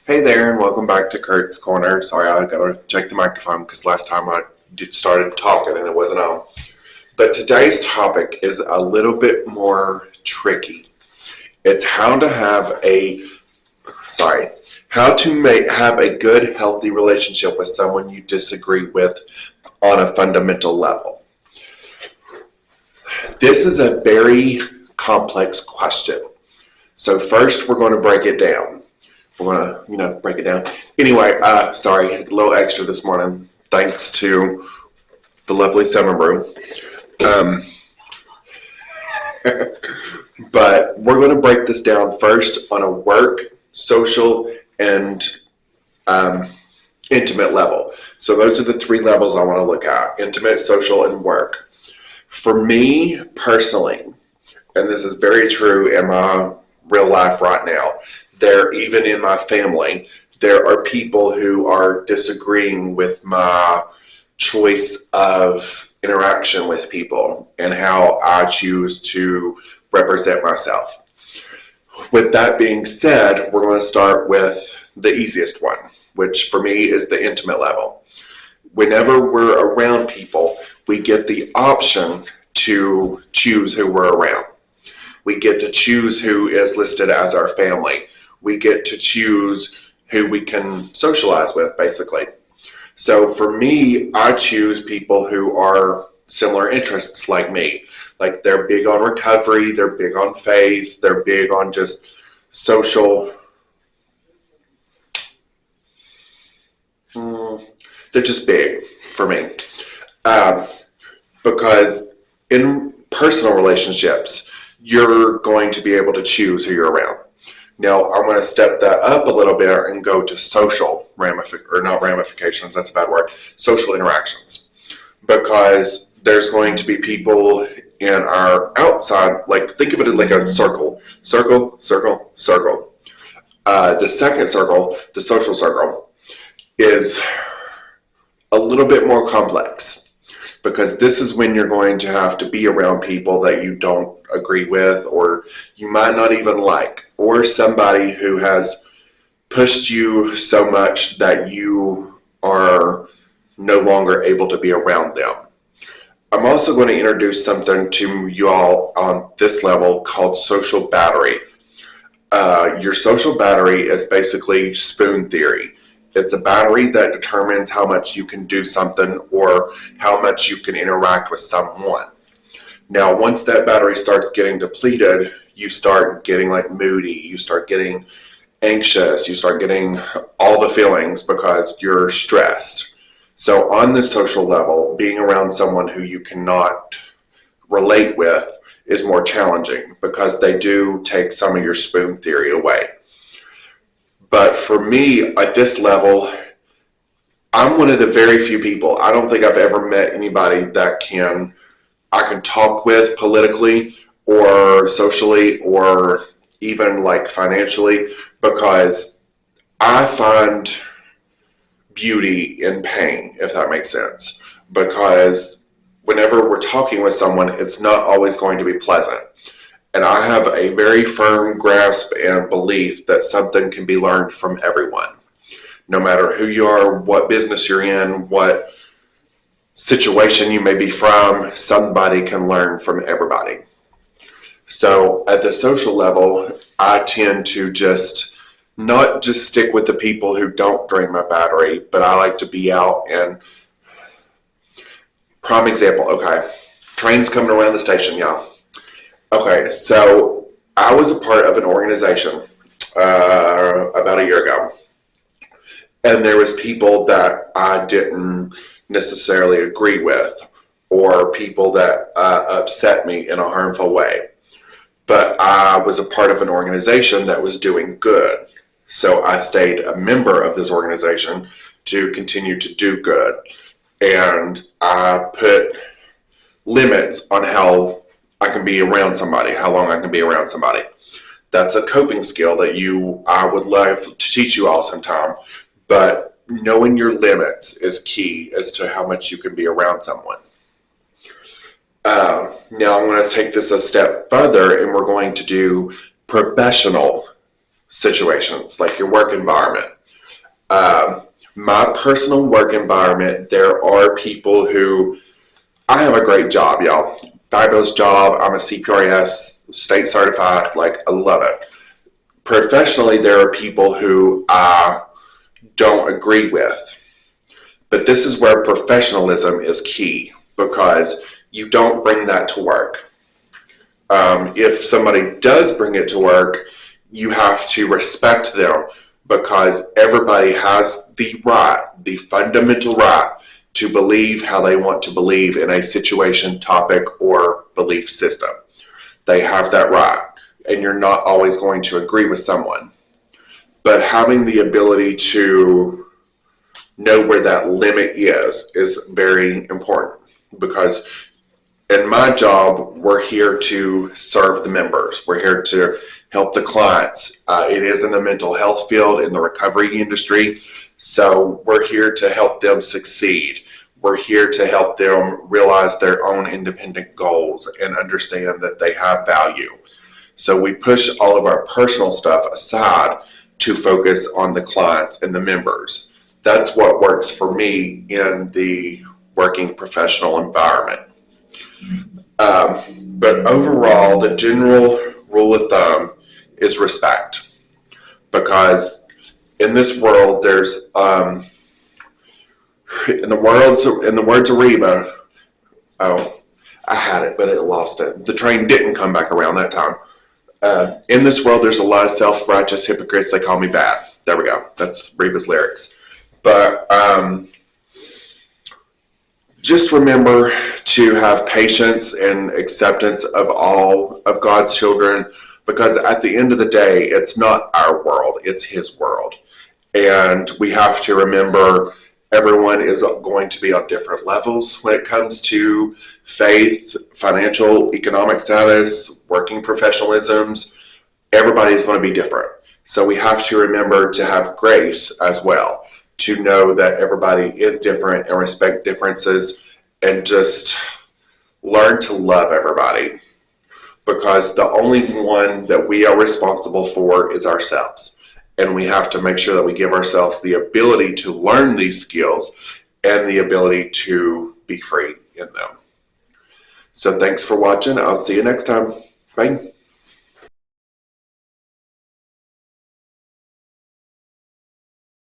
Hey there, and welcome back to Curts Corner. Sorry, I gotta check the microphone because last time I started talking and it wasn't on. But today's topic is a little bit more tricky. It's how to have a good, healthy relationship with someone you disagree with on a fundamental level. This is a very complex question. So first, we're going to break it down. We're gonna, break it down. Anyway, sorry, a little extra this morning, thanks to the lovely summer brew. Um, but we're gonna break this down first on a work, social, and um, intimate level. So those are the three levels I want to look at: intimate, social, and work. For me personally, and this is very true in my real life right now, even in my family, there are people who are disagreeing with my choice of interaction with people and how I choose to represent myself. With that being said, we're going to start with the easiest one, which for me is the intimate level. Whenever we're around people, we get the option to choose who we're around. We get to choose who is listed as our family. We get to choose who we can socialize with, basically. So for me, I choose people who are similar interests like me. Like they're big on recovery, they're big on faith, they're big on just social. They're just big for me. Um, because in personal relationships, you're going to be able to choose who you're around. Now, I'm going to step that up a little bit and go to social ramifications, that's a bad word, social interactions. Because there's going to be people in our outside, like think of it like a circle, circle, circle, circle. The second circle, the social circle, is a little bit more complex because this is when you're going to have to be around people that you don't agree with or you might not even like, or somebody who has pushed you so much that you are no longer able to be around them. I'm also going to introduce something to you all on this level called social battery. Your social battery is basically spoon theory. It's a battery that determines how much you can do something or how much you can interact with someone. Now, once that battery starts getting depleted, you start getting like moody, you start getting anxious, you start getting all the feelings because you're stressed. So, on the social level, being around someone who you cannot relate with is more challenging because they do take some of your spoon theory away. But for me, at this level, I'm one of the very few people. I don't think I've ever met anybody that I can talk with politically or socially or even like financially because I find beauty in pain, if that makes sense. Because whenever we're talking with someone, it's not always going to be pleasant. And I have a very firm grasp and belief that something can be learned from everyone. No matter who you are, what business you're in, what situation you may be from, somebody can learn from everybody. So at the social level, I tend to just not just stick with the people who don't drain my battery, but I like to be out and prime example, okay. Trains coming around the station, y'all. Okay, so I was a part of an organization about a year ago, and there was people that I didn't necessarily agree with, or people that upset me in a harmful way. But I was a part of an organization that was doing good, so I stayed a member of this organization to continue to do good, and I put limits on how I can be around somebody, how long I can be around somebody. That's a coping skill that I would love to teach you all sometime. But knowing your limits is key as to how much you can be around someone. Now I'm going to take this a step further and we're going to do professional situations, like your work environment. My personal work environment, there are people who, I have a great job, y'all. Fabulous job. I'm a CPRS, state certified. Like, I love it. Professionally, there are people who I don't agree with. But this is where professionalism is key, because you don't bring that to work. If somebody does bring it to work, you have to respect them, because everybody has the right, the fundamental right, to believe how they want to believe in a situation, topic, or belief system. They have that right, and you're not always going to agree with someone. But having the ability to know where that limit is very important, because in my job, we're here to serve the members. We're here to help the clients. It is in the mental health field, in the recovery industry. So we're here to help them succeed. We're here to help them realize their own independent goals and understand that they have value. So we push all of our personal stuff aside to focus on the clients and the members. That's what works for me in the working professional environment. But overall, the general rule of thumb is respect, because in this world, there's in the words of Reba, oh, I had it, but it lost it. The train didn't come back around that time. In this world, there's a lot of self-righteous hypocrites. They call me bad. There we go. That's Reba's lyrics. But just remember to have patience and acceptance of all of God's children, because at the end of the day, it's not our world, it's His world. And we have to remember everyone is going to be on different levels when it comes to faith, financial, economic status, working professionalisms. Everybody's going to be different. So we have to remember to have grace as well, to know that everybody is different and respect differences, and just learn to love everybody, because the only one that we are responsible for is ourselves. And we have to make sure that we give ourselves the ability to learn these skills and the ability to be free in them. So thanks for watching. I'll see you next time. Bye.